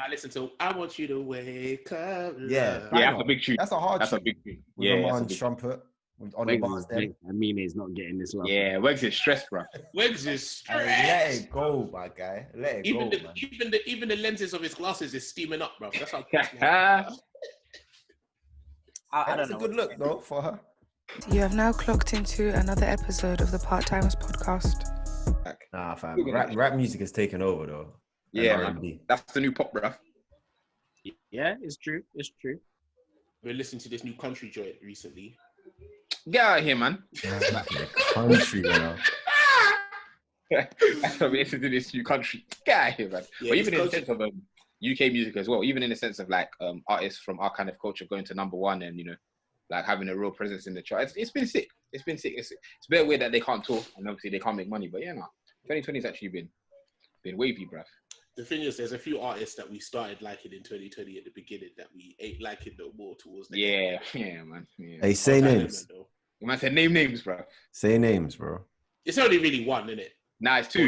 I listen to I Want You to Wake Up. Yeah, that's a big tune. That's a hard That's tune. a big tune. With Aman's trumpet on the bars there. Amine is not getting this love. Yeah, Wegz is stressed, bro. Wegz is stressed. Let it go, my guy. Let it go, man. Even the lenses of his glasses is steaming up, bro. That's how. I don't know. A good look though for her. You have now clocked into another episode of the Part-Timers podcast. Nah, fam. Rap music has taken over though. Yeah, man. That's the new pop, bro. Yeah, it's true. It's true. We're listening to this new country joint recently. Get out of here, man. Country, you know. That's what we listen to this new country. Get out of here, man. Yeah, but even in the sense of UK music as well, even in the sense of like artists from our kind of culture going to number one and, you know, like having a real presence in the chart. It's been sick. It's been sick. It's a bit weird that they can't tour and obviously they can't make money. But yeah, no. 2020 has actually been wavy, bruv. The thing is, there's a few artists that we started liking in 2020 at the beginning that we ain't liking no more towards the end. Yeah, man. Yeah. Hey, say names. You might say name names, bro. Say names, bro. It's only really one, isn't it? Nah, it's two,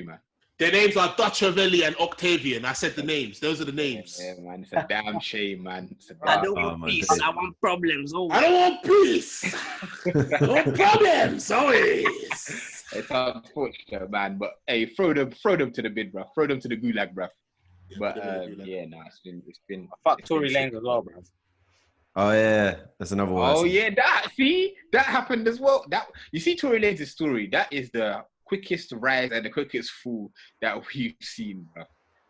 man. Their names are Dutch Ravelli and Octavian. I said the names. Those are the names. Yeah, man. It's a damn shame, man. I don't want peace. I want problems. I don't want peace. I want problems, always. It's unfortunate, man. But hey, throw them to the bid, bro. Throw them to the gulag, bro. But yeah, nah, it's been. Fuck Tory Lanez as well, bro. Oh yeah, that's another one. Oh yeah, that happened as well. That you see Tory Lanez's story. That is the quickest rise and the quickest fall that we've seen, bro.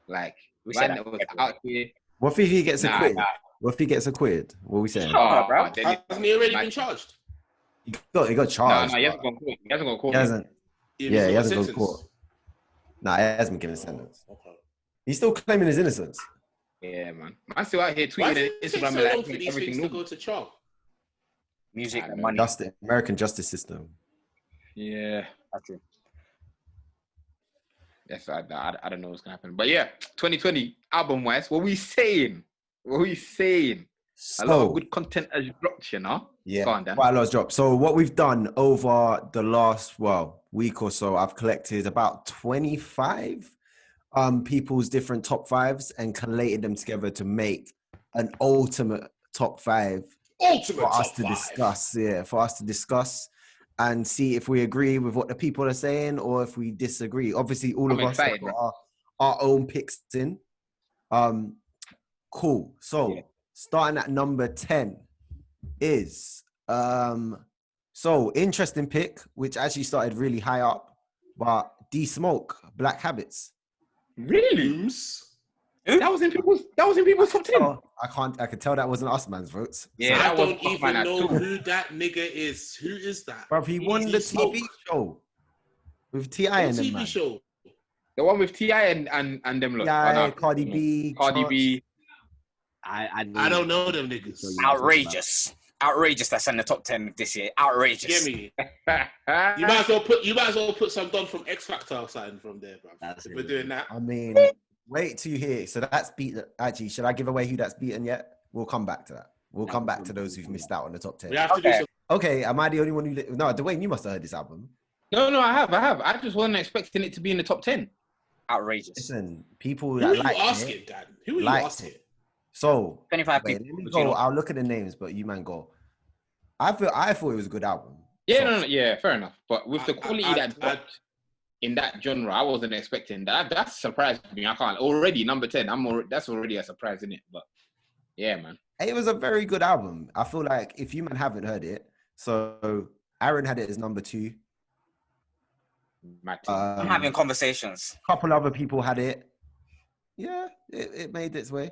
Like, man, that was out here. What if he gets acquitted? What if he gets acquitted? What are we saying? Oh, bro. Hasn't he already been charged? He got charged. No, he hasn't gone court. He hasn't gone court. He hasn't. He hasn't gone court. Nah, he hasn't been given a sentence. Okay. He's still claiming his innocence. Yeah, man. I'm still out here tweeting Instagram so like for these everything things to go to trial? Music and money. American justice system. Yeah, that's true. Yes, I don't know what's gonna happen, but yeah, 2020 album-wise, what we saying? So, a lot of good content has dropped, you know. Yeah, quite a lot has dropped. So what we've done over the last week or so, I've collected about 25 people's different top fives and collated them together to make an ultimate top five for us to discuss. Yeah, for us to discuss and see if we agree with what the people are saying or if we disagree. Obviously, all of us have got our own picks in. Cool. So starting at number 10 is so interesting pick, which actually started really high up, but D-Smoke, Black Habits. Really? That was in people's top 10. Oh, I could tell that wasn't us man's votes. Yeah, I don't even know who that nigga is. Who is that? Bro, he won the TV show with T.I. and them, TV show. The one with T.I. and them lot. Yeah, Cardi B. I don't know them niggas. Outrageous that's in the top 10 this year. Outrageous. Get me. You might as well put some Don from X Factor or something from there, bro. We're doing that. I mean, wait till you hear. So that's beaten. Actually, should I give away who that's beaten yet? We'll come back to that. We'll come back to those who've missed out on the top 10. We have to do some. Okay, am I the only one who... No, Dwain, you must have heard this album. No, I have. I just wasn't expecting it to be in the top 10. Outrageous. Listen, people that like it... Who are you asking? So, 25 people. Let me go. I'll look at the names, but you man go. I thought it was a good album. Yeah, so, yeah, fair enough. But with the quality that dropped in that genre, I wasn't expecting that. That surprised me. I can't already number 10. That's already a surprise, isn't it? But yeah, man. It was a very good album. I feel like if you man haven't heard it, so Aaron had it as number 2. I'm having conversations. A couple other people had it. Yeah, it made its way.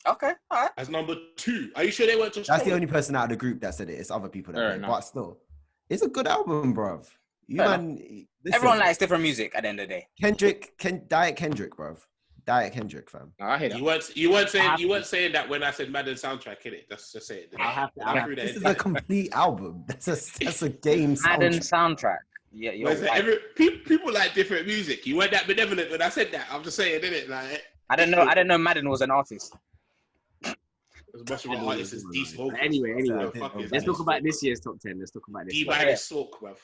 Okay, all right. As number 2. Are you sure they weren't just... That's the only person out of the group that said it. It's other people that did. But still, it's a good album, bruv. Everyone likes different music at the end of the day. Diet Kendrick, bruv. Diet Kendrick, fam. I hate that. You weren't saying that when I said Madden soundtrack, innit? That's just it. This is a complete album. That's a game soundtrack. Madden soundtrack. Yeah, people like different music. You weren't that benevolent when I said that. I'm just saying, innit? Like, I didn't know Madden was an artist. As much of an artist as D-Smoke. Anyway. Let's talk about this year's top 10. Let's talk about this. D-Bag is Soak, bruv.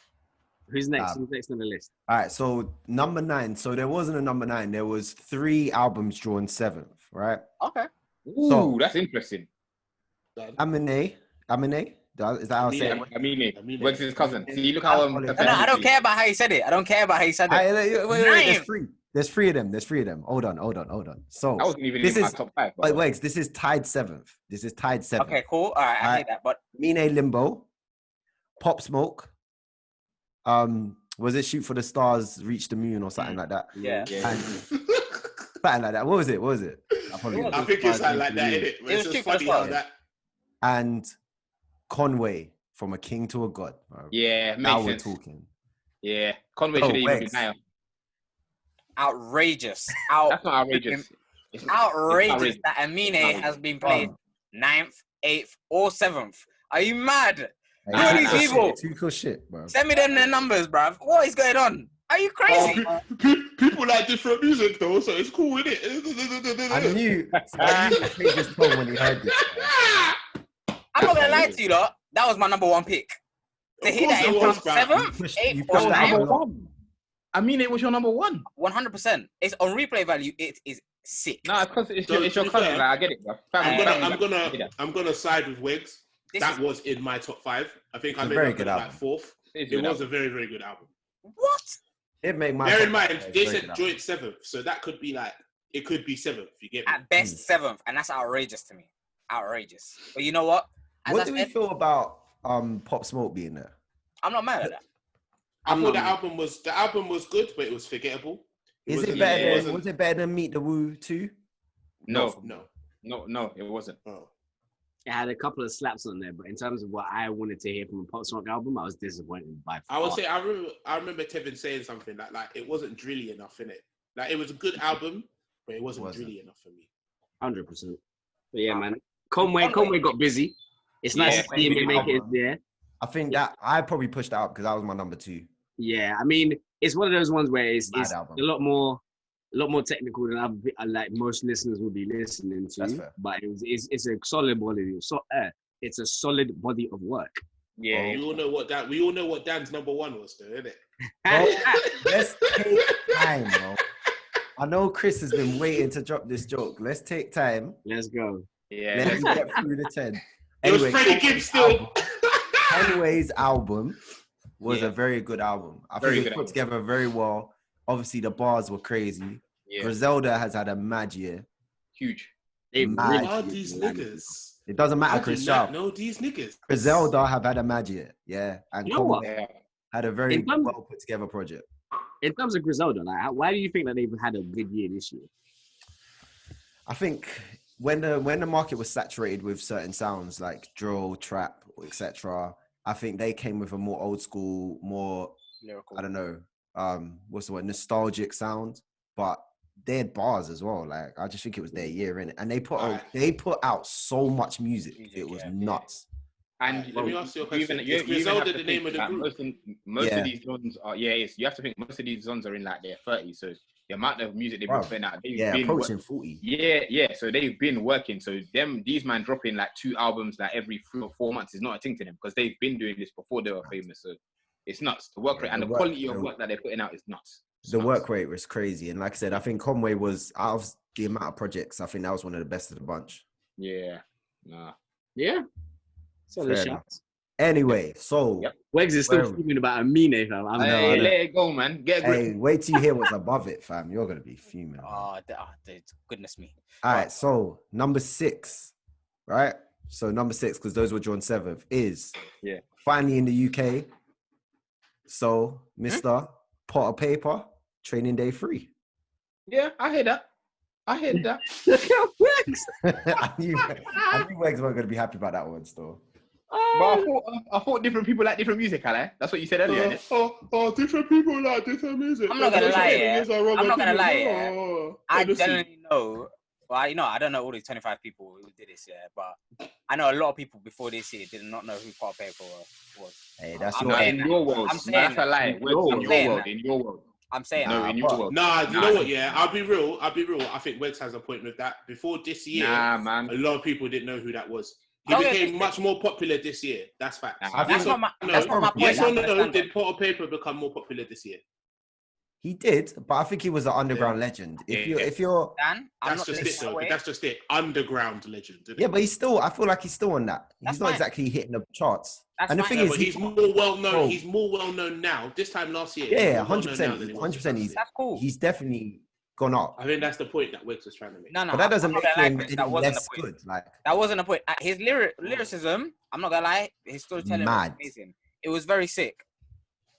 Who's next? Who's next on the list? All right, so number 9. So there wasn't a number 9. There was 3 albums drawn 7th, right? Okay. Ooh, So- that's interesting. Amine, is that how I say it? Amine. What's his cousin? See, look how No, I don't care about how you said it. I don't care about how you said it. Wait, there's three of them. Hold on. So That wasn't even this in my is top 5. wait, this is tied 7th. Okay, cool. All right, I hate that. But Amine, Limbo, Pop Smoke. Was it Shoot for the Stars, Reach the Moon, or something like that? yeah. And something like that. What was it? I think it's like that, innit? It was just Shoot for the funny how Stars. that. And Conway, From a King to a God. Bro. Yeah, Now makes we're sense. talking. Yeah, Conway Oh, should even be Wegz. higher. Outrageous. That's not outrageous. It's Outrageous that Amine has been played 9th, 8th, or 7th. Are you mad? Who are these people? Too cool shit, bro. Send me them their numbers, bruv. What is going on? Are you crazy? People like different music though, so it's cool, innit? I knew the pages told when he heard this. I'm not gonna lie to you, lot. That was my number 1 pick. To hit that in from 7th, 8th, or 9th. I mean, it was your number 1. 100%. It's on replay value. It is sick. No, because it's So, your to be cousin. fair, Like, I get it, bro. I'm gonna side with Wegz. That was in my top 5. I think I It's a made very it good like album. 4th. It was a very, very good album. What? It made my. Bear in top mind, five. they Very said good album. joint 7th, so that could be like it could be 7th. You get me? At best 7th, and that's outrageous to me. Outrageous. But you know what? As What I do we said, feel about Pop Smoke being there? I'm not mad at that. I thought the album was good, but it was forgettable. Was it better than Meet the Woo 2? No, No. it wasn't. Oh. It had a couple of slaps on there, but in terms of what I wanted to hear from a Pop Smoke album, I was disappointed by. I would say I remember Tevin saying something like it wasn't drilly enough in it. Like it was a good album, but it wasn't drilly enough for me. 100%. But yeah, man, Conway got busy. It's nice to see him make it there. I think that I probably pushed out because that was my number 2. Yeah, I mean, it's one of those ones where it's a album. lot more technical than like most listeners will be listening to. That's fair. But it's a solid body. It's a solid body of work. Yeah. We all know what Dan's number 1 was, though, innit? Let's take time, bro. I know Chris has been waiting to drop this joke. Let's take time. Let's go. Yeah. Let's get through the 10. It was Freddie Gibbs still. Conway's album was a very good album. I think it was put together very well. Obviously, the bars were crazy. Yeah. Griselda has had a mad year. Huge. Who are these niggas? It doesn't matter, Chris Sharp. No, these niggas. Griselda have had a mad year. Yeah. And You know what? Conway had a very well put together project. In terms of Griselda, like, why do you think that they've had a good year this year? I think when the market was saturated with certain sounds like drill, trap, etc., I think they came with a more old school, more lyrical. I don't know, what's the word? Nostalgic sound, but they had bars as well. Like I just think it was their year in it, and they put out so much music. It was nuts. And let me ask you a question. Is Griselda the name of the group? Most of these zones are you have to think most of these zones are in like their 30s. So the amount of music they've been putting out, approaching 40. Yeah. So they've been working. So these man dropping like 2 albums like every 3 or 4 months is not a thing to them because they've been doing this before they were famous. So it's nuts. The work rate and the quality of work that they're putting out is nuts. The work rate was crazy, and like I said, I think Conway was out of the amount of projects. I think that was one of the best of the bunch. Yeah. Nah. Yeah. So the shots. Anyway, so Wegz is still fuming about Amine, fam. Let it go, man. Get a grip. Hey, wait till you hear what's above it, fam. You're gonna be fuming. Goodness me. All right, so number 6, right? So number 6, because those were drawn 7th, is finally in the UK. So Mr. Pot of Payper, Training Day 3. Yeah, I hear that. Look at Wegz. I knew Wegz weren't gonna be happy about that one still. But I thought different people like different music, Ale. That's what you said earlier, innit? Different people like different music. I'm not gonna lie. I genuinely know. Well, I don't know all these 25 people who did this, but I know a lot of people before this year did not know who Pot of Payper was. Hey, that's in your world. That's a lie. In your world. I'm saying no, in your world. Nah, you know what? Yeah, I'll be real. I think Wegz has a point with that. Before this year, man, a lot of people didn't know who that was. He became much more popular this year. That's fact. That's not my point. Yes or no? Did Payper become more popular this year? He did, but I think he was an underground legend. If you're Dan, that's just it, though. That's just it. Underground legend. Yeah, but he's still. I feel like he's still on that. He's not exactly hitting the charts. That's and the thing is, he's more well known. He's more well known now. This time last year. Yeah, 100%. 100%. That's cool. He's definitely gone up. I think that's the point that Wegz was trying to make. No, but that doesn't make him any less the point. good. Like that wasn't the point. His lyricism, I'm not gonna lie, his storytelling was amazing. It was very sick.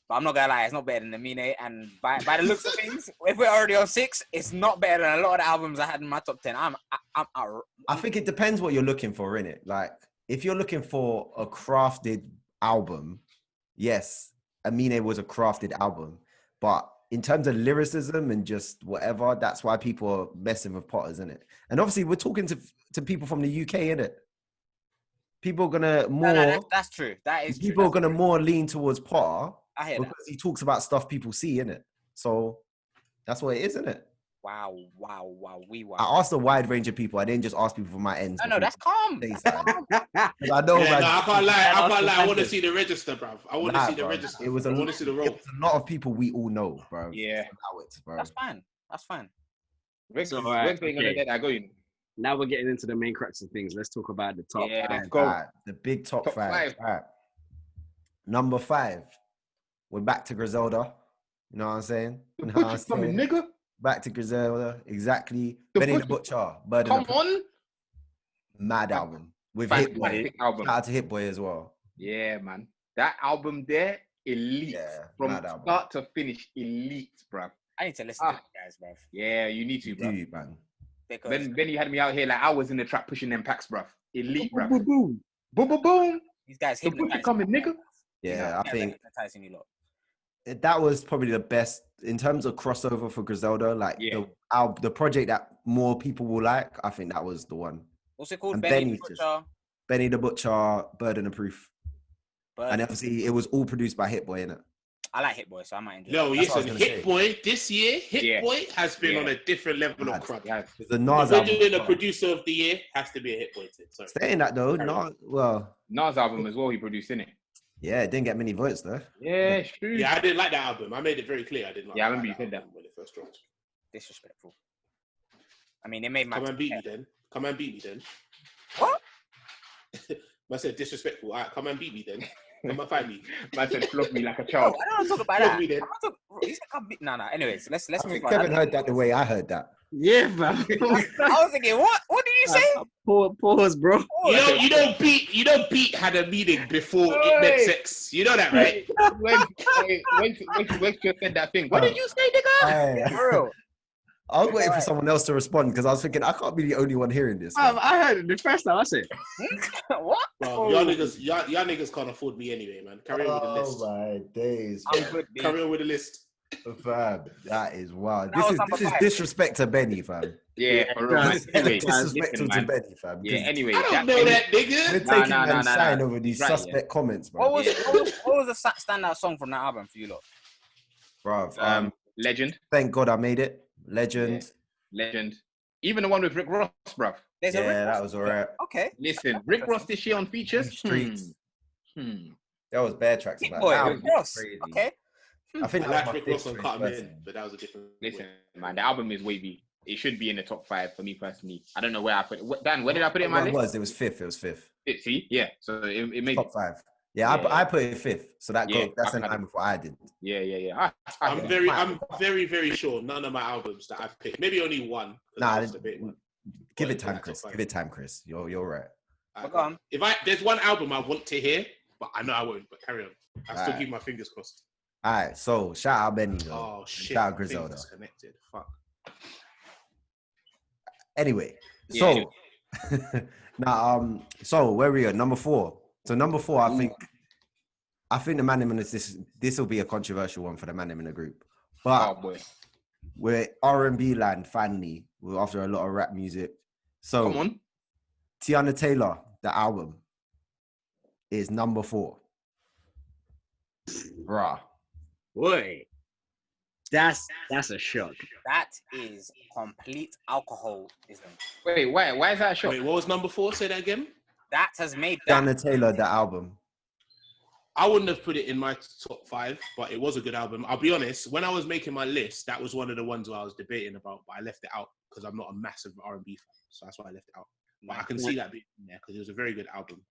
But I'm not gonna lie, it's not better than Amine. And by the looks of things, if we're already on 6, it's not better than a lot of the albums I had in my top 10. I think it depends what you're looking for, innit? Like, if you're looking for a crafted album, yes, Amine was a crafted album. But in terms of lyricism and just whatever, that's why people are messing with Potters, innit? And obviously, we're talking to people from the UK, innit? People are gonna more. No, that's true. That is true. People are gonna more lean towards Potter. I hear because he talks about stuff people see, innit? So that's what it is, innit? Wow. I asked a wide range of people. I didn't just ask people from my ends. No, that's calm. I know, man. I can't lie. I want to see the register, bruv. I want to see the register. I want to see the roll. It was a lot of people we all know, bro. Yeah. That's fine. So, now we're getting into the main crux of things. Let's talk about the top 5. Let's go. Right, the big top 5. All right. Number 5. We're back to Griselda. You know what I'm saying? The Butcher's coming, nigga. Back to Griselda. Exactly. Benny the Butcher. Come on. Mad album. With Hit Boy. Shout out to Hit Boy as well. Yeah, man. That album there, elite. Yeah, from start to finish, elite, bruv. I need to listen to you guys, bruv. Yeah, you need to, bruv. You do, man. Because Benny had me out here like I was in the trap pushing them packs, bruv. Elite, bruv. Boom, boom. Boom, boom, boom. These guys The Butcher coming, nigga. Yeah, I think hypnotizing you lot. that was probably the best in terms of crossover for Griselda. Like the project that more people will like. I think that was the one. What's it called? And Benny the Butcher. Benny the Butcher, Burden of Proof. And obviously, it was all produced by Hit Boy, innit? I like Hit Boy, so I might enjoy it. No, listen, Hit Boy this year, Hit Boy has been on a different level of crud. The Nas album. album. Doing a producer of the year has to be a Hit Boy thing. Sorry. Saying that though, Nas album as well. He produced in it. Yeah, it didn't get many votes though. Yeah, it's true. Yeah, I didn't like that album. I made it very clear I didn't like. Yeah, I remember you said that when it first dropped. Disrespectful. I mean, it made my. Come and beat me then. Come and beat me then. What? I said disrespectful. All right, come and beat me then. Come and fight me. Man said flog me like a child. I don't want to talk about Flog that. me then. He said come beat. No. Anyways, let's move on. Kevin heard that the way I heard that. Yeah, bro. I was thinking, what? What did you say? Pause, bro. You don't beat had a meaning before it meant sex. You know that, right? When you said that thing, what did you say, nigga? For real. I was waiting for someone else to respond because I was thinking I can't be the only one hearing this. I heard it the first time I said. What? Bro, y'all niggas can't afford me anyway, man. Carry on with the list. Oh my days. Carry on with the list. Fam, that is wild. That This is disrespect to Benny, fam. Yeah, for real. Anyway, disrespectful to Benny, fam. Yeah, anyway. I don't know that nigga. We're taking and shine over these suspect comments, bro. What was the standout song from that album for you lot? Bro, Legend. Thank God I made it. Legend. Yeah. Legend. Even the one with Rick Ross, bruv. That was alright. Okay. Listen, Rick Ross this year on features. Streets. That was bare tracks. Rick Ross. Okay. I think I like Rick Ross on Cut 'Em In, but that was a different. Listen, man, the album is wavy. It should be in the top 5 for me personally. I don't know where I put it. Dan, where did I put it in my list? It was fifth. See, yeah. So it made top 5. Yeah, I put it 5th. So that's in line with what I did. Yeah. I'm very, very sure none of my albums that I've picked, maybe only one. Give it time, Chris. Give it time, Chris. You're right. If there's one album I want to hear, but I know I won't. But carry on. I still keep my fingers crossed. All right, so shout out Benny though. Oh shit! Shout out Griselda. Connected. Fuck. Anyway, so now so where we are? Number 4. So number 4, I think the Man in this will be a controversial one for the Man in the group, but we're R&B land finally. We're after a lot of rap music. So come on, Teyana Taylor, the album is number 4. Bruh. Boy, that's a shock. That is complete alcoholism. Wait, why is that a shock? Wait, what was number 4? Say that again. that has made that. Teyana Taylor, the album. I wouldn't have put it in my top 5, but it was a good album. I'll be honest, when I was making my list, that was one of the ones where I was debating about, but I left it out because I'm not a massive R&B fan, so that's why I left it out. But I can see that bit in there because it was a very good album.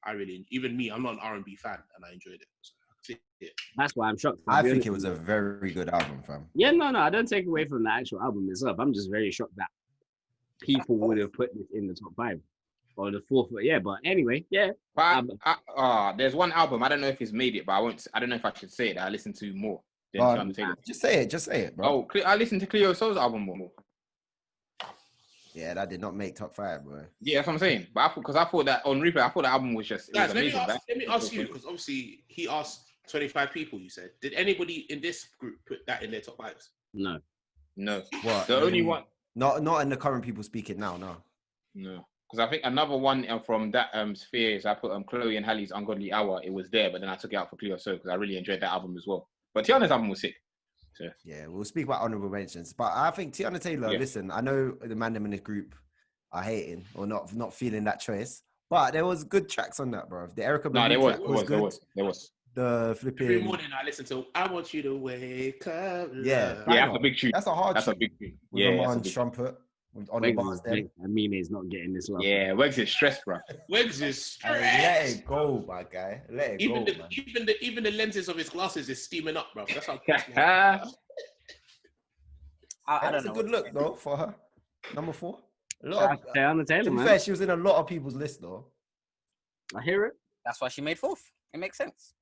Even me, I'm not an R&B fan, and I enjoyed it. So I can see it. That's why I'm shocked. I think it was a very good album, fam. Yeah, no, I don't take away from the actual album itself. I'm just very shocked that people would have put this in the top 5 or the 4th. Yeah, but anyway, yeah. But there's one album. I don't know if he's made it, but I don't know if I should say it. That I listened to more than Teyana Taylor. Just say it, bro. Oh, I listened to Cleo Soul's album more. Yeah, that did not make top 5, bro. Yeah, that's what I'm saying. But I thought that on replay, I thought the album was just Guys, amazing. let me ask you, because obviously he asked 25 people, you said. Did anybody in this group put that in their top 5s? No. What? The only one. Not in the current people speaking now, no. No. Because I think another one from that sphere is I put Chloe and Halle's Ungodly Hour. It was there, but then I took it out for Cleo Soul because I really enjoyed that album as well. But Teyana's album was sick. So. Yeah, we'll speak about honorable mentions. But I think Teyana Taylor, listen, I know the man in the group are hating or not feeling that choice, but there was good tracks on that, bro. The Erica there was. The flipping... Every morning I listen to I Want You to Wake Up. Yeah, that's a big tune. That's a hard That's tune. a big tune. With Amon's trumpet. On the bars there. Amine is not getting this love. Yeah, Wegz is stressed, bro. Wegz is stressed. Let it go, my guy. Let it go, man. Even the lenses of his glasses is steaming up, bro. That's how. I don't That's know. a good look though for her. Number 4. Teyana Taylor, to be man. fair, she was in a lot of people's list though. I hear it. That's why she made 4th. It makes sense.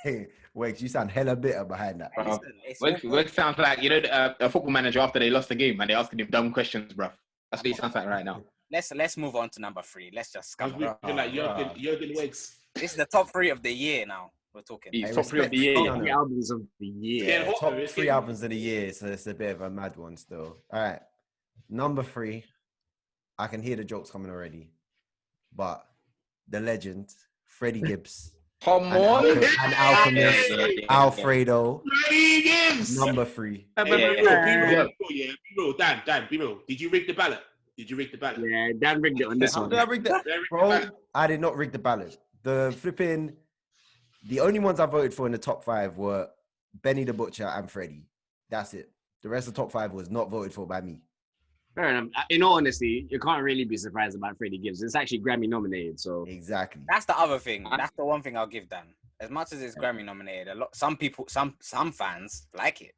Hey, Wegz, you sound hella bitter behind that. Wegz sounds like, a football manager after they lost the game and they're asking him dumb questions, bro. That's what he sounds like right now. Let's move on to number 3. Let's just come on. You're like Jürgen Wegz. This is the top 3 of the year now. We're talking. He's top 3 of the year. Top 3 albums of the year. Yeah, top 3 albums of the year, so it's a bit of a mad one still. All right, number 3. I can hear the jokes coming already, but the legend, Freddie Gibbs. Come on. And Alchemist, Alfredo. Freddie Gibbs. Number 3. Be real. Dan, be real. Did you rig the ballot? Yeah, Dan rigged it on this How one. did I rig that? Bro, I did not rig the ballot. The only ones I voted for in the top 5 were Benny the Butcher and Freddie. That's it. The rest of the top 5 was not voted for by me. Fair enough. In all honesty, you can't really be surprised about Freddie Gibbs. It's actually Grammy nominated, so exactly. That's the other thing. That's the one thing I'll give Dan. As much as it's Grammy nominated, some people, some fans like it.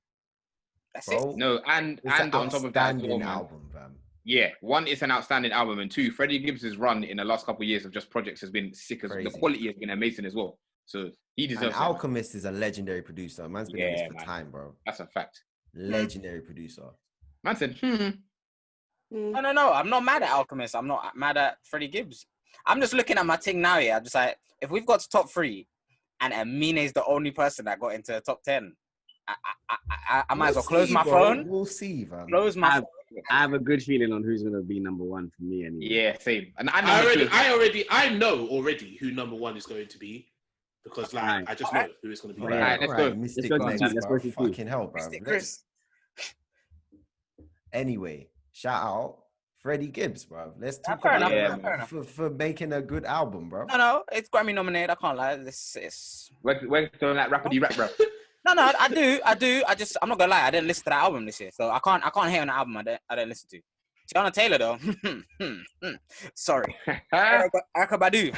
That's it. No, and on top of that, album, fam. Yeah, 1, it's an outstanding album, and 2, Freddie Gibbs' run in the last couple of years of just projects has been sick. As the quality has been amazing as well. So he deserves. And Alchemist is a legendary producer. Man's been in this for time, bro. That's a fact. Legendary producer. Man said, No. I'm not mad at Alchemist. I'm not mad at Freddie Gibbs. I'm just looking at my thing now. Yeah, I'm just like, if we've got to top 3, and Amine is the only person that got into the top 10, I might as well close my phone. We'll see, man. Close my phone. I have a good feeling on who's going to be number 1 for me anyway. Yeah, same. And I know already who number 1 is going to be, because I just know who it's going to be. Right, let's go. Mystic Let's go. Fucking hell, bro. Anyway, shout out Freddie Gibbs, bro. Let's talk about him for making a good album, bro. No, it's Grammy nominated. I can't lie. This is. We're doing that rappity rap, bro. No, I do. I'm not gonna lie. I didn't listen to that album this year, so I can't hate on the album I didn't listen to. Teyana Taylor though. Sorry. Erykah Badu.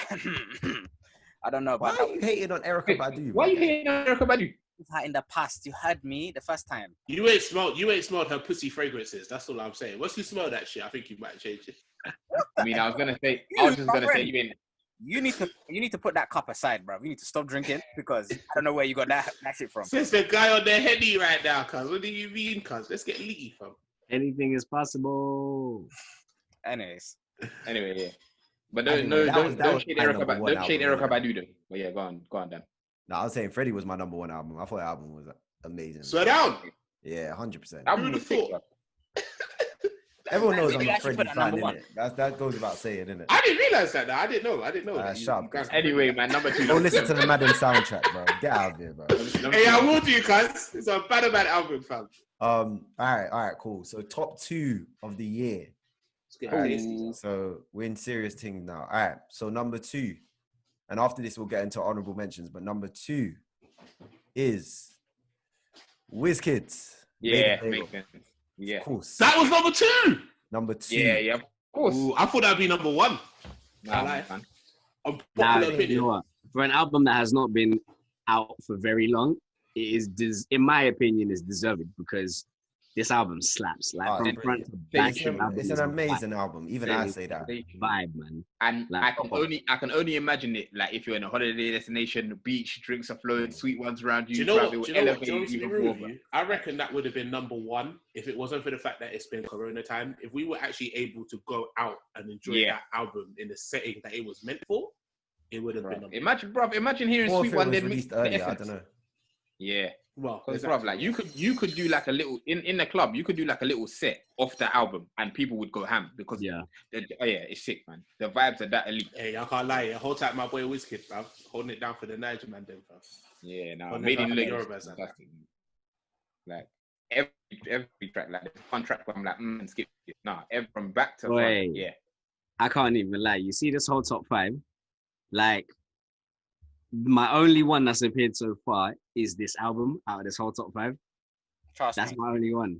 I don't know about Why are you hating on Erykah Badu? Why are you hating on Erykah Badu? In the past, you heard me the first time. You ain't smelled her pussy fragrances. That's all I'm saying. Once you smell that shit, I think you might change it. I mean, I was just gonna say you need to put that cup aside, bro. You need to stop drinking because I don't know where you got that shit from. Since the guy on their heady right now, cuz. What do you mean, cuz? Let's get litty, fam. Anything is possible. Anyway, yeah. But don't shade Erykah Badu though. But yeah, go on, Dan. No, I was saying Freddie was my number 1 album. I thought the album was amazing. Slow down. Yeah, 100%. Album was sick, bro. Everyone knows I'm a Freddie fan, innit? That goes without saying, innit? I didn't realize that. I didn't know. That. Anyway, man, number 2. Go listen to the Madden soundtrack, bro. Get out of here, bro. Hey, I will do, cuz. It's a bad album, fam. All right, cool. So top 2 of the year. It's getting tasty. So we're in serious things now. All right. So number 2, and after this we'll get into honorable mentions. But number 2 is Wizkid. Yeah, makes sense. Yeah, Of course. That was number 2. Number 2. yeah, of course. Ooh, I thought that'd be number 1. Nah, man. man. Nah, Unpopular you opinion. know what? For an album that has not been out for very long, it is, in my opinion, is deserving because this album slaps. Like Oh, from it's front to brilliant. back, It's the album It's is an a amazing album. Even I say that. vibe, man. And Like, I can only imagine it like if you're in a holiday destination, the beach, drinks are flowing, sweet ones around you. Do you know what? it will Do you know what? elevate Do you know what's even real more, with man. you? I reckon that would have been number 1 if it wasn't for the fact that it's been Corona time. If we were actually able to go out and enjoy that album in the setting that it was meant for, it would have been number 1. Imagine hearing Or Sweet if it One was then released the earlier, I essence. don't know. Yeah. Well, Because exactly. like you could do like a little in the club, you could do like a little set off the album and people would go ham because it's sick, man. The vibes are that elite. Hey, I can't lie. The whole time my boy Wizkid, bruv, holding it down for the Niger man, then, bruv. Yeah, no, Holding made it in down for the look Yorubas, fantastic. Like every track, like there's one track where I'm like, skip it. Nah, from back to Wait. front, yeah. I can't even lie. You see this whole top 5, like my only one that's appeared so far is this album out of this whole top 5. Trust That's me. my only one.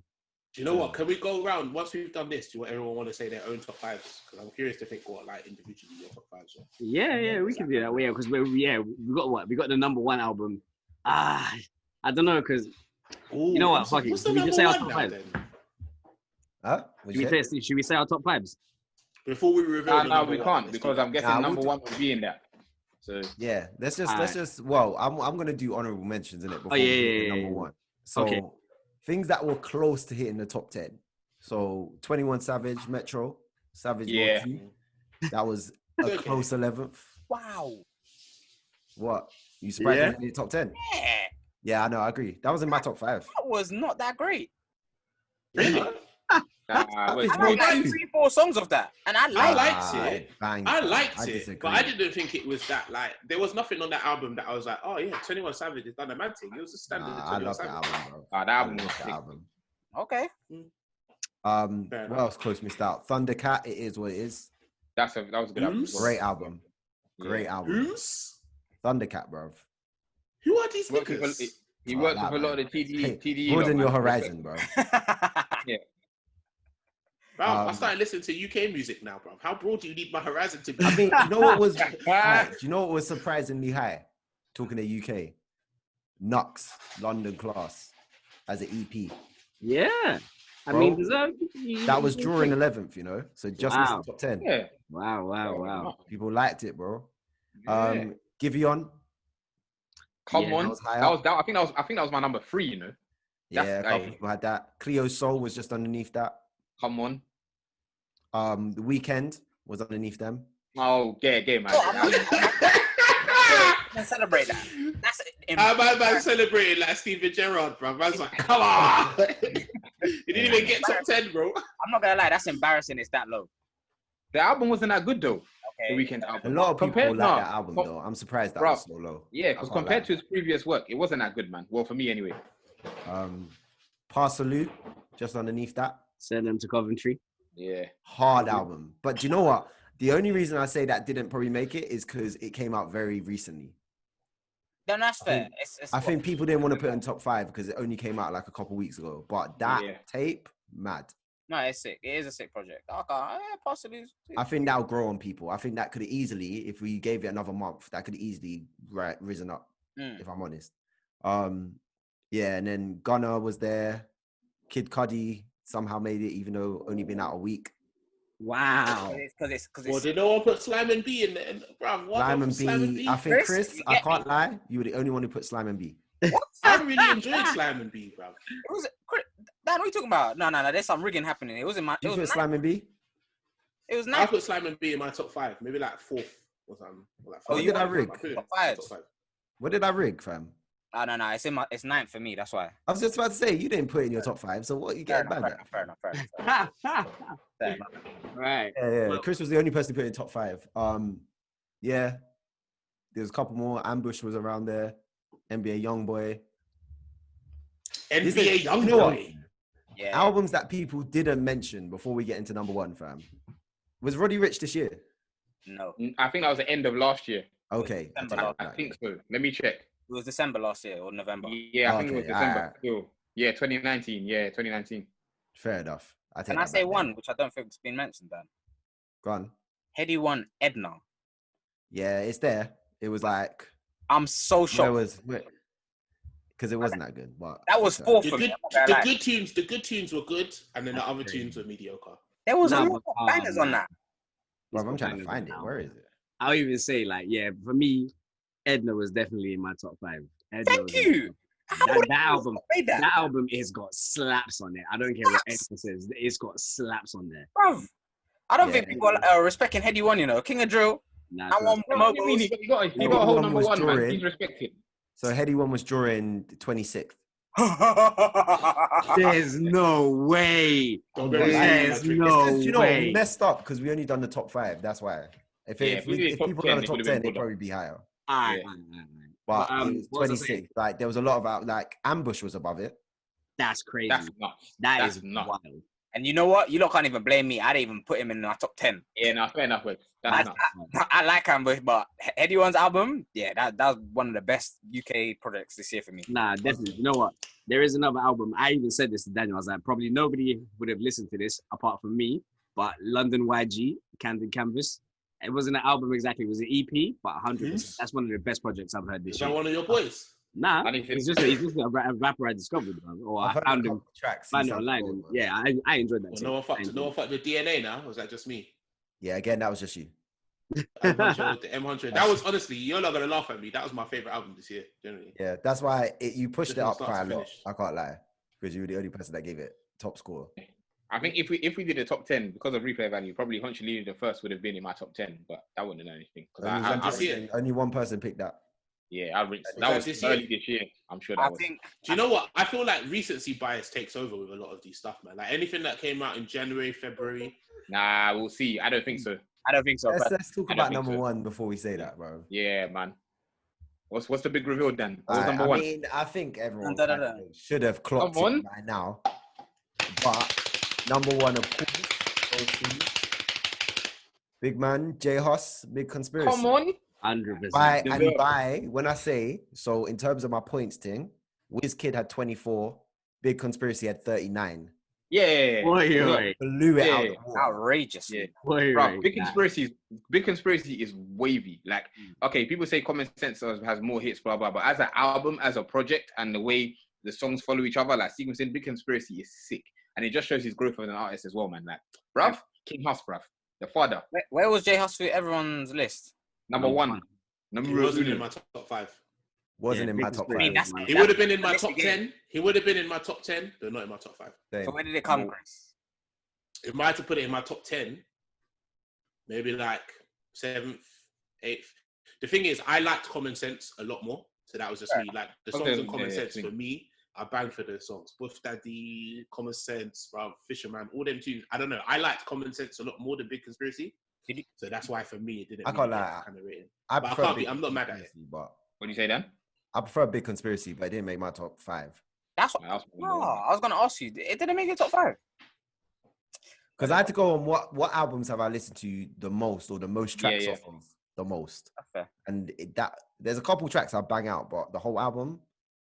Do you know what? Can we go around once we've done this? Do you want everyone want to say their own top 5s? Because I'm curious to think what like individually your top 5s are. Yeah, we can do that. Yeah, because we got what? We got the number 1 album. I don't know, because you know what? Fuck it. Should we just say our top 5? Huh? Should we say our top 5s? Before we reveal No, we can't because I'm guessing number 1 would be in that. So yeah, let's just. Well, I'm gonna do honorable mentions in it before we hit the number 1. So things that were close to hitting the top 10. So 21 Savage, Metro, Savage, Monkey. That was a close 11th. Wow. What? You surprised it in the top 10? Yeah. Yeah, I know. I agree. That was in my top 5. That was not that great. wait, I like 3-4 songs of that, and I liked it. I liked it, but I didn't think it was that like. There was nothing on that album that I was like, oh yeah, 21 Savage has done a mad thing. It was a standard. I love that album, bro. that album was the album. Okay. What else close missed out? Thundercat. It is what it is. That was a good album. Great album. Great album. Thundercat, bro. Who are these niggas? He worked with a lot of the TDE. Broaden your horizon, bro. Yeah. Bro, I started listening to UK music now, bro. How broad do you need my horizon to be? I mean, you know what was surprisingly high? Talking to UK, Nux, London Class, as an EP. Yeah, I Bro, mean, that was drawing 11th, you know, so just missed the top 10. Yeah. Wow. People liked it, bro. Yeah. Giveon. Come on, I think that was my number 3. You know. Yeah, a couple people had that. Cleo Soul was just underneath that. Come on. The Weekend was underneath them. Oh, yeah, man. Let's celebrate that. That's man celebrating like Steven Gerrard, bro. Man's like, come on. You didn't even get top 10, bro. I'm not gonna lie, that's embarrassing. It's that low. The album wasn't that good though. Okay. The Weekend album. A lot of people like that album though. I'm surprised that was so low. Yeah, because compared to his previous work, it wasn't that good, man. Well, for me anyway. Parsalute, just underneath that. Send them to Coventry. Yeah. Hard album. But do you know what? The only reason I say that didn't probably make it is because it came out very recently. Then that's fair. I think people didn't want to put it in top 5 because it only came out like a couple weeks ago. But that tape, mad. No, it's sick. It is a sick project. Okay, possibly. I think that'll grow on people. I think that could easily, if we gave it another month, that could easily risen up, if I'm honest. Yeah, and then Gunna was there. Kid Cudi somehow made it, even though only been out a week. Wow. Because Well, did no one put Slime and B in there? Bro, Slime and B. I think, Chris, I can't lie, you were the only one who put Slime and B. I really enjoyed Slime and B, bro. It was Dan, what are you talking about? No, there's some rigging happening. It was in my. Did you put Slime and B? It was nice. I put Slime and B in my top 5, maybe like 4th or something. What did I rig? Top 5. What did I rig, fam? No, it's it's 9th for me. That's why. I was just about to say you didn't put it in your top 5, so what are you getting bad at? Fair enough. Right. Yeah. Chris was the only person who put it in top 5. Yeah, there's a couple more. Ambush was around there. NBA Youngboy. NBA Youngboy. Yeah. Albums that people didn't mention before we get into number 1, fam. Was Roddy Rich this year? No. I think that was the end of last year. Okay. I think so. Let me check. It was December last year or November. Yeah, I think it was Okay, December. Still. Yeah, 2019. Yeah, 2019. Fair enough. Can I say one, which I don't think has been mentioned then? Go on. Heady One, Edna. Yeah, it's there. It was like... I'm so shocked. Because it wasn't that good. But that was fourth for me. The good tunes were good, and then the other tunes were mediocre. There was a lot of bangers on that. Bro, I'm trying to find it. Where is it? I'll even say, like, yeah, for me, Edna was definitely in my top 5. Thank you. That album has got slaps on it. I don't care what Edna says. It's got slaps on there. Bro, I don't think people are respecting Heady One, you know. King of Drill. Nah, you got a whole number one, man. He's respected. So Heady One was drawing 26th. There's no way. There's no way. You know, we messed up because we only done the top 5. That's why. If people done the top 10, it'd probably be higher. But it was 26. Like there was a lot of like Ambush was above it. That's crazy. That's nuts. That is nuts. Wild. And you know what? You lot can't even blame me. I didn't even put him in my top 10. Yeah, no, fair enough. I like Ambush, but Heady One's album, yeah, that was one of the best UK projects this year for me. Nah, definitely. You know what? There is another album. I even said this to Daniel. I was like, probably nobody would have listened to this apart from me, but London YG, Candid Canvas. It wasn't an album exactly. It was an EP, but 100%. That's one of the best projects I've heard this year. Is that one of your boys? Nah, he's just a rapper I discovered, bro. Or I found him, found it online. And yeah, I enjoyed that. Well, no one fucked with DNA now. Or was that just me? Yeah, again, that was just you. The M100. That was honestly, you're not gonna laugh at me. That was my favorite album this year, generally. Yeah, that's why you pushed it up quite a lot. I can't lie, because you were the only person that gave it top score. I think if we did a top 10 because of replay value, probably Hunchy Lee the first would have been in my top 10, but I wouldn't have known anything. Only one person picked that. Yeah, that was early this year. I'm sure that was. Do you know what? I feel like recency bias takes over with a lot of these stuff, man. Like anything that came out in January, February. Nah, we'll see. I don't think so. Let's talk about number one before we say that, bro. Yeah, man. What's the big reveal then? What's number one? I mean, I think everyone should have clocked it by now. But number one, of course, big man, J Hus, Big Conspiracy. Come on. 100%. When I say, so in terms of my points thing, Wizkid had 24, Big Conspiracy had 39. Yeah. Blew it out. Outrageous. Yeah. Bro, Big Conspiracy is wavy. Like, okay, people say Common Sense has more hits, blah, blah, but as an album, as a project, and the way the songs follow each other, like sequencing, Big Conspiracy is sick. And it just shows his growth as an artist as well, man. Like, bruv, King Hus, bruv. The father. Where was J Hus for everyone's list? Number one. He wasn't in my top 5. Wasn't in my top 5. He would have been in my top 10. He would have been in my top 10, but not in my top 5. So where did it come, Chris? If I had to put it in my top 10, maybe like 7th, 8th. The thing is, I liked Common Sense a lot more. So that was just me. Like the songs in Common Sense for me, I banged for the songs. Buff Daddy, Common Sense, bro, Fisherman, all them tunes. I don't know. I liked Common Sense a lot more than Big Conspiracy. So that's why for me it didn't. I can't lie. Kind of rating. I'm not mad at it. But what do you say, Dan? I prefer Big Conspiracy, but it didn't make my top 5. That's what I was gonna ask you. It didn't make your top 5. Because I had to go on what albums have I listened to the most or the most tracks off of the most. Okay. And there's a couple tracks I bang out, but the whole album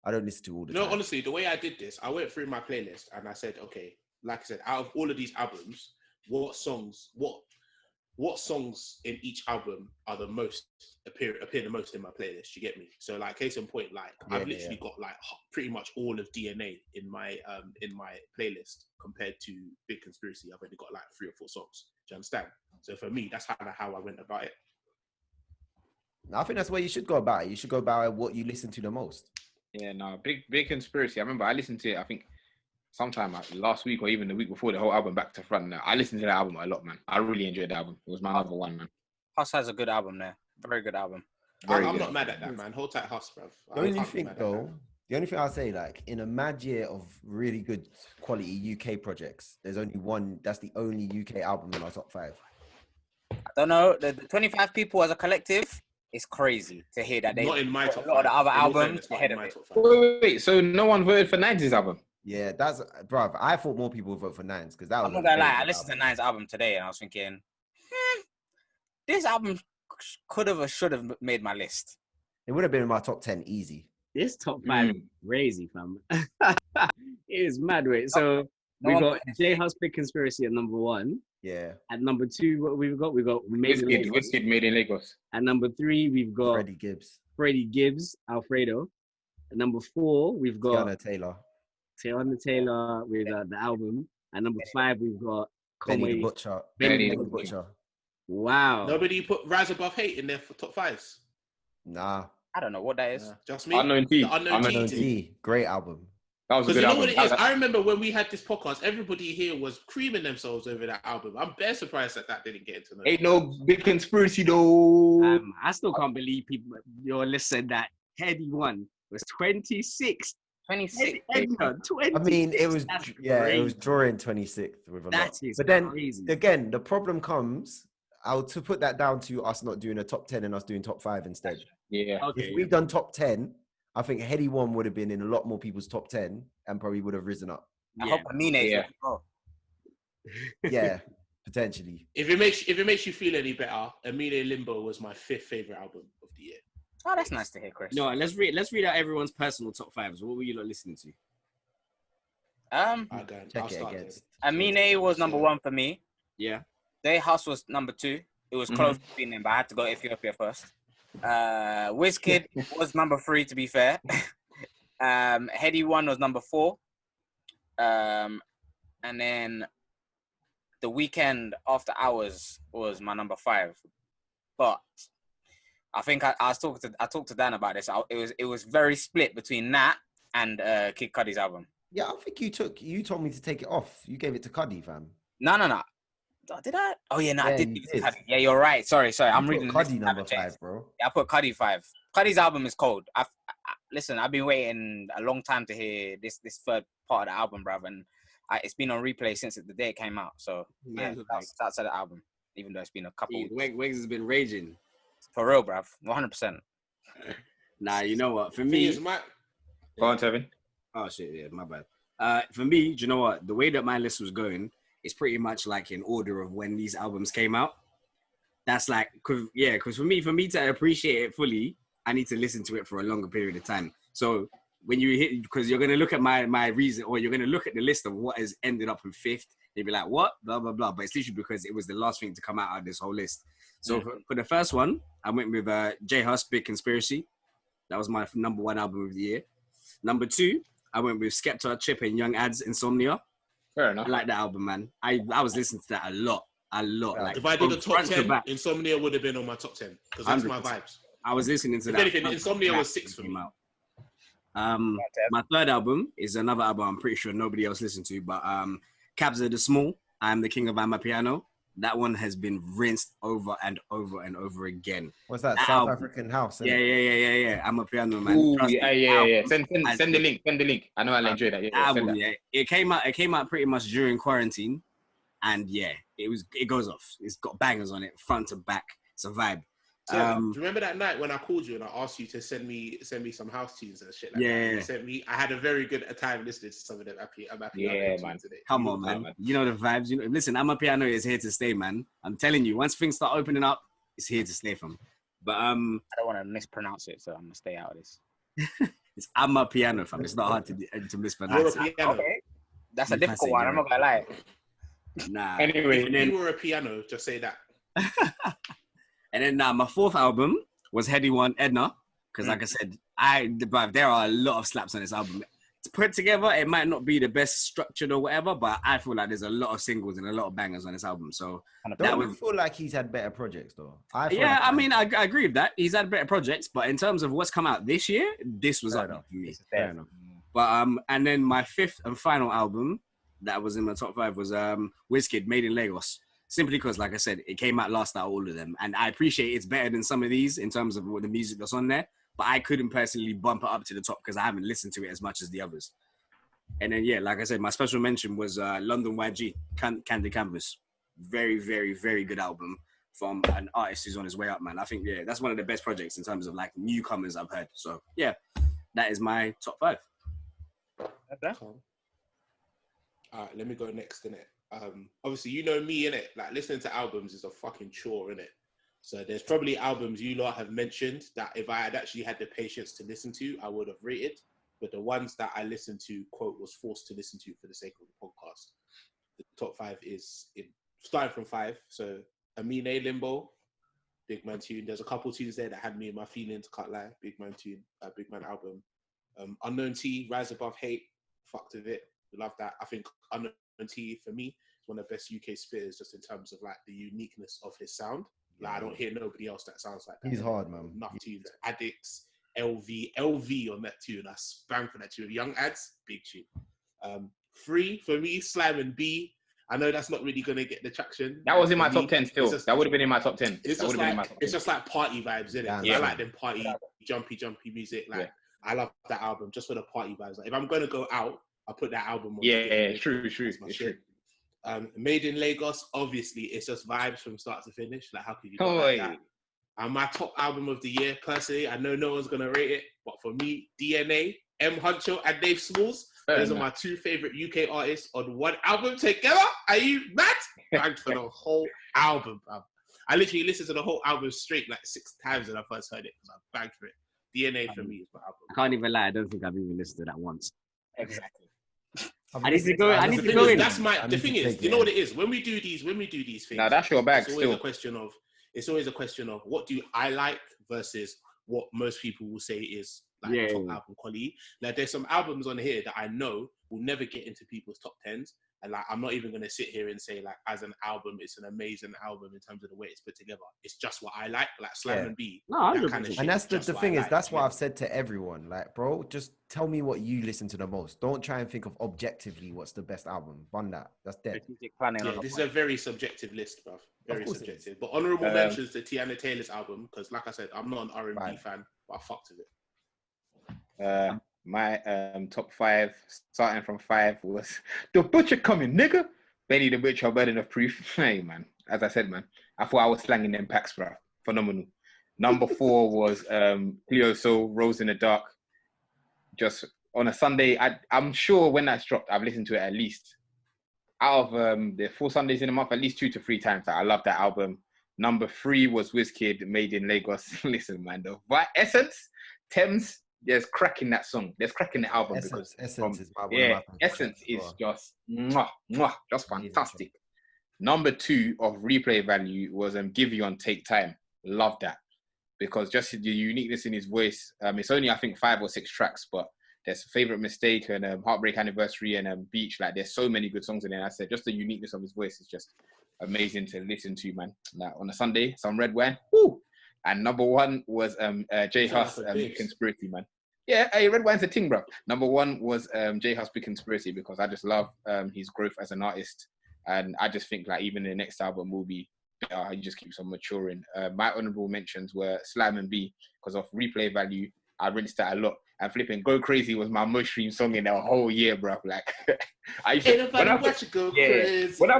I don't listen to all the time. No, honestly, the way I did this, I went through my playlist and I said, okay, like I said, out of all of these albums, what songs in each album are the most appear the most in my playlist? You get me? So like case in point, like I've literally got like pretty much all of DNA in my playlist compared to Big Conspiracy. I've only got like 3 or 4 songs. Do you understand? So for me, that's kind of how I went about it. I think that's where you should go about it. You should go about what you listen to the most. Yeah, no, Big Conspiracy. I remember I listened to it, I think sometime like last week or even the week before, the whole album back to front. Now I listened to the album a lot, man. I really enjoyed the album. It was my number one, man. Hus has a good album there. Very good album. I'm not mad at that, man. Hold tight, Hus, bruv. The only thing I'll say, like, in a mad year of really good quality UK projects, there's only one. That's the only UK album in our top 5. I don't know. The 25 people as a collective, it's crazy to hear that they not in my top 5. A lot of the other albums ahead of it. Wait, so no one voted for 90's album? Yeah, that's bruv. I thought more people would vote for 9's because that was. I'm not gonna lie. I listened to 9's album today and I was thinking, This album could have or should have made my list. It would have been in my top 10 easy. This top 5 is crazy, fam. It is mad, wait. So we got J House Big Conspiracy at number 1. Yeah. At number 2, what we've got? We got Wizkid Made in Lagos. At number 3, we've got Freddie Gibbs, Alfredo. At number 4, we've got Teyana Taylor with the album. At number 5, we've got Conway. Benny the Butcher. Wow. Nobody put Rise Above Hate in their top 5s. Nah. I don't know what that is. Just me. Unknown T. Unknown T. Great album. That was a good you know album. what it is? I remember when we had this podcast, everybody here was creaming themselves over that album. I'm bare surprised that didn't get into. Ain't no big conspiracy though. I still can't believe people. Your list said that Heady one was 26. 26. I mean, it was it was drawing 26th with a lot. But then again, the problem comes. To put that down to us not doing a top 10 and us doing top 5 instead. Yeah. Okay, if we'd done top 10, I think Heady one would have been in a lot more people's top 10 and probably would have risen up. I hope Amine. Yeah, potentially. If it makes you feel any better, Amine Limbo was my 5th favorite album of the year. Oh, that's nice to hear, Chris. No, let's read out everyone's personal top 5s. What were you lot listening to? Check it against. Amine was number 1 for me. Yeah. Day House was number 2. It was close between them, but I had to go Ethiopia first. Wizkid was number 3, to be fair. Heady one was number 4. And then The Weekend After Hours was my number 5. But I think I talked to Dan about this. It was very split between that and Kid Cudi's album. Yeah, I think you told me to take it off. You gave it to Cudi, fam. No. Did I? Oh yeah, no, I did. Yeah, you're right. Sorry. I'm reading Cudi number 5, bro. Yeah, I put Cudi 5. Cudi's album is cold. Listen, I've been waiting a long time to hear this third part of the album, bruv, and it's been on replay since the day it came out. So yeah, that's the album. Even though it's been a couple. Wegz has been raging. For real, bruv, 100%. Nah, you know what? For me, go on, Tevin. Oh shit, yeah, my bad. For me, do you know what? The way that my list was going. It's pretty much like in order of when these albums came out. That's like, because for me to appreciate it fully, I need to listen to it for a longer period of time. So when you hit, because you're going to look at my reason, or you're going to look at the list of what has ended up in 5th, they'll be like, what? Blah, blah, blah. But it's literally because it was the last thing to come out of this whole list. So for the first one, I went with J House Big Conspiracy. That was my number 1 album of the year. Number 2, I went with Skepta, Chip, and Young Ad's Insomnia. Fair enough. I like that album, man. I was listening to that a lot. Like, if I did a top 10, Insomnia would have been on my top 10 because that's my vibes. I was listening to if that. Anything, Insomnia was 6 for me. My third album is another album I'm pretty sure nobody else listened to, but Kabza the Small, I'm the King of Amapiano. That one has been rinsed over and over and over again. What's that? South African house? Yeah. Amapiano, man. Ooh, yeah. Send the link. I know I'll enjoy that. Album, It came out pretty much during quarantine, and it goes off. It's got bangers on it, front to back. It's a vibe. Do you remember that night when I called you and I asked you to send me some house tunes and shit like that? You sent me. I had a very good time listening to some of them. I'm happy. Man. Today. Come on, man. You know the vibes. Listen, Amapiano is here to stay, man. I'm telling you. Once things start opening up, it's here to stay, fam. But I don't want to mispronounce it, so I'm gonna stay out of this. It's Amapiano, fam. It's not hard to mispronounce. Okay. That's a difficult one. I'm not gonna lie. Nah. Anyway, if you were a piano, just say that. And then my 4th album was Heady One, Edna, because like I said, there are a lot of slaps on this album. To put together, it might not be the best structured or whatever, but I feel like there's a lot of singles and a lot of bangers on this album. So I feel like he's had better projects though. I agree with that. He's had better projects, but in terms of what's come out this year, this was up for me. Fair enough. But and then my 5th and final album that was in my top 5 was Wizkid, Made in Lagos. Simply because, like I said, it came out last out of all of them. And I appreciate it's better than some of these in terms of the music that's on there. But I couldn't personally bump it up to the top because I haven't listened to it as much as the others. And then, like I said, my special mention was London YG, Candid Canvas. Very, very, very good album from an artist who's on his way up, man. I think, that's one of the best projects in terms of, like, newcomers I've heard. So, that is my top 5. Okay. All right, let me go next, innit? Obviously, you know me, innit? Like, listening to albums is a fucking chore, innit? So there's probably albums you lot have mentioned that if I had actually had the patience to listen to, I would have rated. But the ones that I listened to, quote, was forced to listen to for the sake of the podcast. The top 5 is starting from 5. So Amine, Limbo, big man tune. There's a couple tunes there that had me in my feelings, can't lie. Big man tune, big man album. Unknown T, Rise Above Hate, fucked with it. Love that. I think Unknown T, for me, is one of the best UK spitters just in terms of like the uniqueness of his sound. Like, I don't hear nobody else that sounds like that. He's hard, man. Enough tunes. Addicts, LV on that tune. I spam for that tune. Young Ads, big tune. 3 for me, Slime and B. I know that's not really gonna get the traction. That was in my top 10 still. That would have been in my top 10. It's just like party vibes, isn't it? Yeah. I like them party, jumpy music. Like, I love that album just for the party vibes. Like, if I'm gonna go out, I'll put that album on. Yeah, true. It's true. Made in Lagos, obviously, it's just vibes from start to finish. Like, how could you go like that? And my top album of the year, personally, I know no one's gonna rate it, but for me, DNA, M Huncho, and Dave Smalls, those are my 2 favorite UK artists on one album together. Are you mad? Banged for the whole album, bro. I literally listened to the whole album straight like 6 times when I first heard it because I banged for it. DNA for me is my album. I can't even lie. I don't think I've even listened to that once. Exactly. I need to go in. That's the thing is, you know what it is? When we do these things, now that's your bag. It's always a question of what do I like versus what most people will say is like top album quality. Like, there's some albums on here that I know will never get into people's top 10s. And like, I'm not even going to sit here and say like, as an album, it's an amazing album in terms of the way it's put together. It's just what I like Slam and B. No, that kind of shit. And that's the thing is, that's what yeah. I've said to everyone. Like, bro, just tell me what you listen to the most. Don't try and think of objectively what's the best album. Bun that. That's dead. This is a very subjective list, bruv. Very subjective. But honorable mentions to Teyana Taylor's album, because like I said, I'm not an R&B fan, but I fucked with it. My top 5, starting from 5, was The Butcher Coming, nigga. Benny the Butcher, Burden of Proof. Hey, man. As I said, man, I thought I was slanging them packs, bro. Phenomenal. Number 4 was Cleo Soul, Rose in the Dark. Just on a Sunday, I'm sure when that's dropped, I've listened to it at least, out of the 4 Sundays in a month, at least 2 to 3 times. I love that album. Number 3 was Wizkid, Made in Lagos. Listen, man, the Essence, Thames, there's crack in that song. There's crack in the album. Essence is Essence is just just fantastic. Number 2 of replay value was Giveon Take Time. Love that, because just the uniqueness in his voice. It's only, I think, 5 or 6 tracks, but there's Favorite Mistake and Heartbreak Anniversary and Beach. Like, there's so many good songs in there. I said just the uniqueness of his voice is just amazing to listen to, man. Like, on a Sunday, some red wine. Woo! And number 1 was J Hus, Big Conspiracy, man. Yeah, hey, red wine's a thing, bro. Number 1 was J Hus, Big Conspiracy, because I just love his growth as an artist. And I just think like even the next album will be better. He just keeps on maturing. My honorable mentions were Slime and B, because of replay value. I rinsed that a lot. And flipping Go Crazy was my most streamed song in the whole year, bro. Like, I used to, when I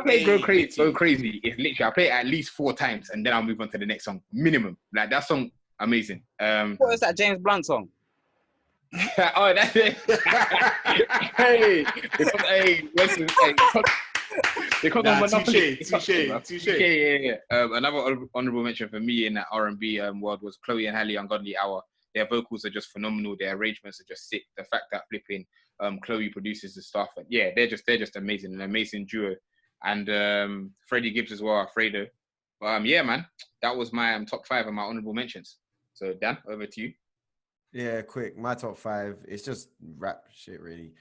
play Go Crazy, it's literally, I play it at least 4 times and then I'll move on to the next song, minimum. Like, that song, amazing. What is that James Blunt song? Oh, that's it. Hey, listen, because of Monopoly. Touche. Yeah. Another honorable mention for me in that R&B world was Chloe and Halle, Ungodly Hour. Their vocals are just phenomenal. Their arrangements are just sick. The fact that flipping Chloe produces the stuff, and yeah, they're just amazing, an amazing duo. And Freddie Gibbs as well, Alfredo. Yeah, man, that was my top 5 and my honorable mentions. So Dan, over to you. Yeah, quick. My top 5. It's just rap shit, really.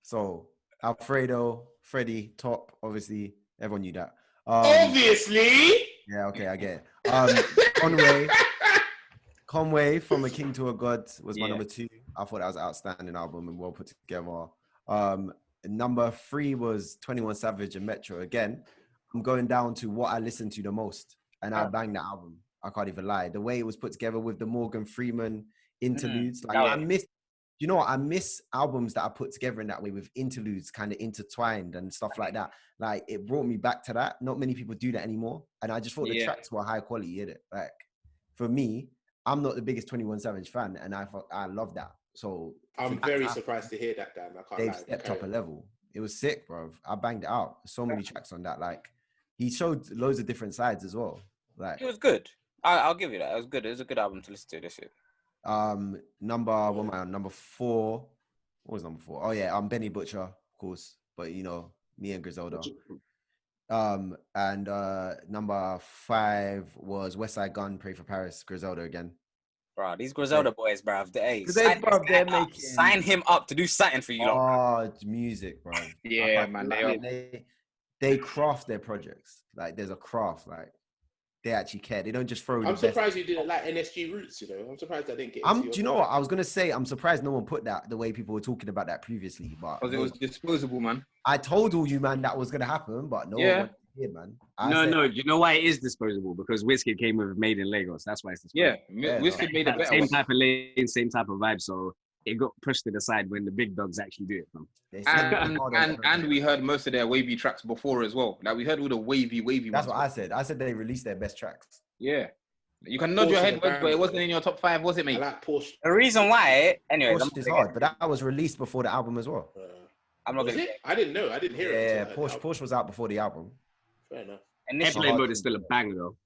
So Alfredo, Freddie, top. Obviously, everyone knew that. Obviously. Yeah. Okay, I get it. Conway, From a King to a God was my number 2. I thought that was an outstanding album and well put together. Number 3 was 21 Savage and Metro. Again, I'm going down to what I listened to the most, and I banged that album. I can't even lie. The way it was put together with the Morgan Freeman interludes, I miss albums that are put together in that way with interludes kind of intertwined and stuff like that. Like, it brought me back to that. Not many people do that anymore, and I just thought the tracks were high quality in it. Like, for me, I'm not the biggest 21 Savage fan, and I love that. So I'm very surprised to hear that, Dan. I can't lie. They've stepped up a level. It was sick, bro. I banged it out. So many tracks on that. Like, he showed loads of different sides as well. Like, It was good. I'll give you that. It was good. It was a good album to listen to this year. Number 4. What was number 4? Oh yeah, Benny Butcher, of course. But you know, me and Griselda. And number 5 was West Side Gun, Pray for Paris, Griselda again. Bro, these Griselda boys, bro. Sign him up to do something for you. It's music, bro. Yeah, man. They craft their projects. Like, there's a craft. Like, they actually care. They don't just throw. I'm surprised you didn't like NSG Roots. You know, I'm surprised I didn't get. Do you know what I was gonna say? I'm surprised no one put that the way people were talking about that previously. But because it was disposable, man. I told all you, man, that was gonna happen, but no one did, man. No. You know why it is disposable? Because Wizkid came with Made in Lagos. That's why it's disposable. Yeah, Wizkid made a better same type of lane, same type of vibe. So it got pushed to the side when the big dogs actually do it, man. And we heard most of their wavy tracks before as well. Like, we heard all the wavy. That's what I said. I said they released their best tracks. Yeah. You can nod your head, but it wasn't in your top 5, was it, mate? I like Porsche. The reason why, anyway, Porsche is hard, but that was released before the album as well. I'm not gonna. I didn't know. I didn't hear it. Yeah, Porsche was out before the album. Fair enough. Airplane Mode is still a banger though.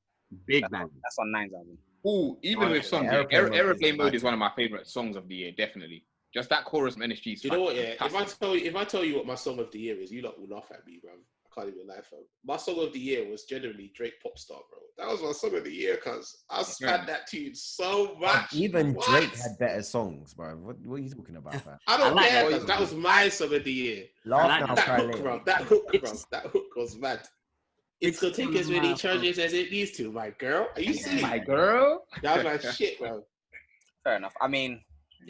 Big bang. That's on 9's album. Ooh, even with songs, Airplane Mode is one of my favorite songs of the year, definitely. Just that chorus from NSG. You know what? Yeah, if I tell you what my song of the year is, you lot will laugh at me, bro. I can't even lie, fam. My song of the year was generally Drake Popstar, bro. That was my song of the year, cuz I spat that tune so much. Even Drake had better songs, bro. What are you talking about, man? I don't care, cuz that was my song of the year. That hook was mad. It's gonna take as many charges as it needs to, my girl. Are you serious? My girl? That was my shit, bro. Fair enough. I mean,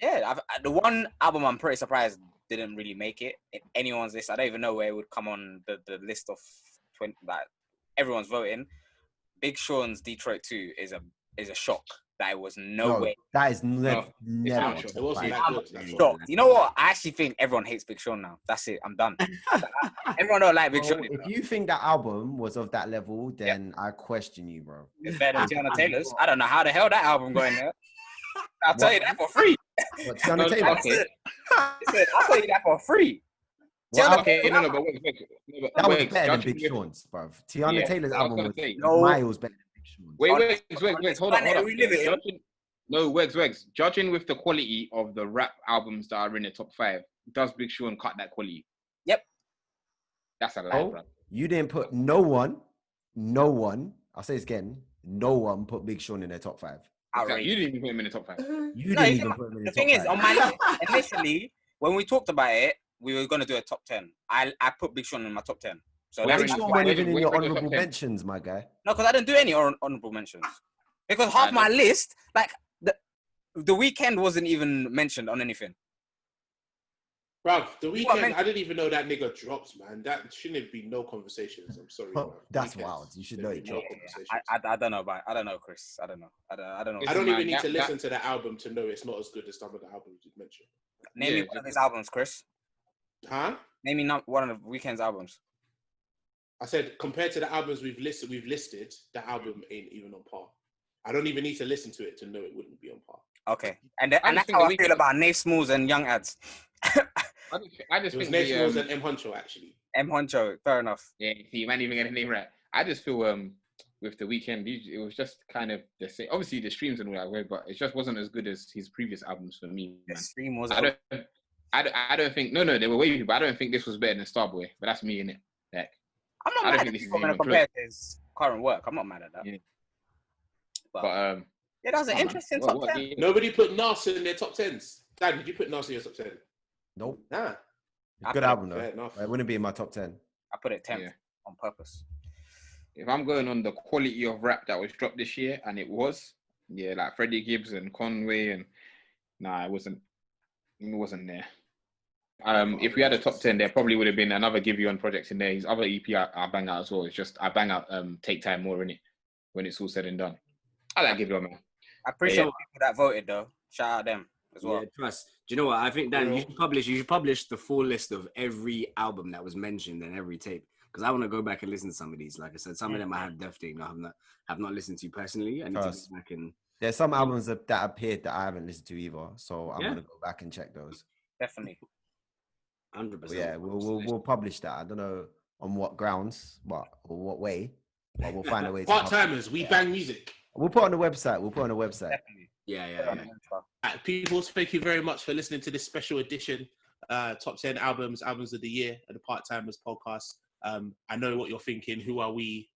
yeah, the one album I'm pretty surprised didn't really make it in anyone's list. I don't even know where it would come on the list of 20 that everyone's voting. Big Sean's Detroit 2 is a shock. That it was no way. That is never. It wasn't that good. Shocked. You know what? I actually think everyone hates Big Sean now. That's it. I'm done. Everyone don't like Big Sean. If you think that album was of that level, then I question you, bro. It's better than Teyana Taylor's. I don't know how the hell that album got in there. I'll tell you that for free. What, Teyana Taylor? Okay. I'll tell you that for free. Okay, no, but that was better than Big Sean's, bro. Teyana Taylor's album was miles better than Big Sean's. Wait, hold on. No, Wegz. Judging with the quality of the rap albums that are in the top 5, does Big Sean cut that quality? Yep. That's a lie, bro. You didn't put no one, I'll say this again, no one put Big Sean in their top 5. Exactly. You didn't even put him in the top 5. You didn't even put him in the top 5. The thing is, on my list, initially, when we talked about it, we were going to do a top 10. I put Big Sean in my top 10. So Big Sean wasn't even in your honorable mentions, my guy. No, because I didn't do any honorable mentions. Because half my list, like, the Weeknd wasn't even mentioned on anything. Bro, The Weeknd, I didn't even know that nigga drops, man. That shouldn't be no conversations. I'm sorry, bro. That's wild. You should know it dropped. I don't know, but I don't know, Chris. I don't know. I don't know. I don't even need to listen to the album to know it's not as good as some of the albums you mentioned. Name me one of his albums, Chris. Huh? Name me one of the Weeknd's albums. I said compared to the albums we've listed, the album ain't even on par. I don't even need to listen to it to know it wouldn't be on par. Okay, and that's how I feel about Nate Smalls and Young Ads. I just think Nate Smalls and M Huncho actually. M Huncho, fair enough. Yeah, you might even get a name right. I just feel with The Weeknd, it was just kind of the same. Obviously, the streams and all that way, but it just wasn't as good as his previous albums for me. The stream was. I don't think. No, they were wavy, but I don't think this was better than Starboy. But that's me, innit? Like, I'm not mad at this going to compare to his current work. I'm not mad at that. Yeah. But yeah, that was an interesting top 10. Nobody put Nas in their top 10s. Dad, did you put Nas in your top 10? Nope. Nah. Good album though. It wouldn't be in my top 10. I put it 10th on purpose. If I'm going on the quality of rap that was dropped this year, and it was, like Freddie Gibbs and Conway, and it wasn't there. If we had a top 10, there probably would have been another Give You On project in there. His other EP I bang out as well. It's just I bang out Take Time more in it when it's all said and done. I like Give You On, man. I appreciate people that voted though. Shout out them as well. Yeah, trust. Do you know what? I think Dan, you should publish the full list of every album that was mentioned and every tape. Because I want to go back and listen to some of these. Like I said, some of them I have definitely have not listened to personally. I need to go back and. There's some albums that appeared that I haven't listened to either, so I'm gonna go back and check those. Definitely. 100%. Yeah, we'll publish that. I don't know on what grounds, or what way, but we'll find a way. Part-timers, we bang music. We'll put it on the website. Definitely. Yeah. People, thank you very much for listening to this special edition, top 10 albums of the year, and the Part-Timers podcast. I know what you're thinking. Who are we,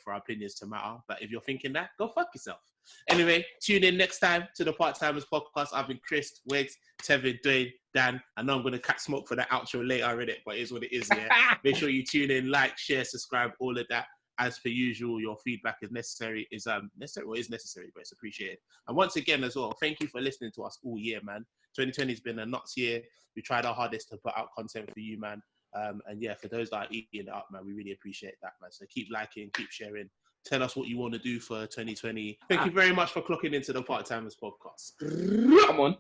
for our opinions to matter? But if you're thinking that, go fuck yourself. Anyway, tune in next time to the Part-Timers podcast. I've been Chris, Wegz, Tevin, Dwain, Dan. I know I'm going to catch smoke for that outro later already, but it is what it is, yeah? Make sure you tune in, like, share, subscribe, all of that. As per usual, your feedback is necessary, but it's appreciated. And once again, as well, thank you for listening to us all year, man. 2020 has been a nuts year. We tried our hardest to put out content for you, man. And yeah, for those that are eating it up, man, we really appreciate that, man. So keep liking, keep sharing. Tell us what you want to do for 2020. Thank you very much for clocking into the Part-Timers podcast. Come on.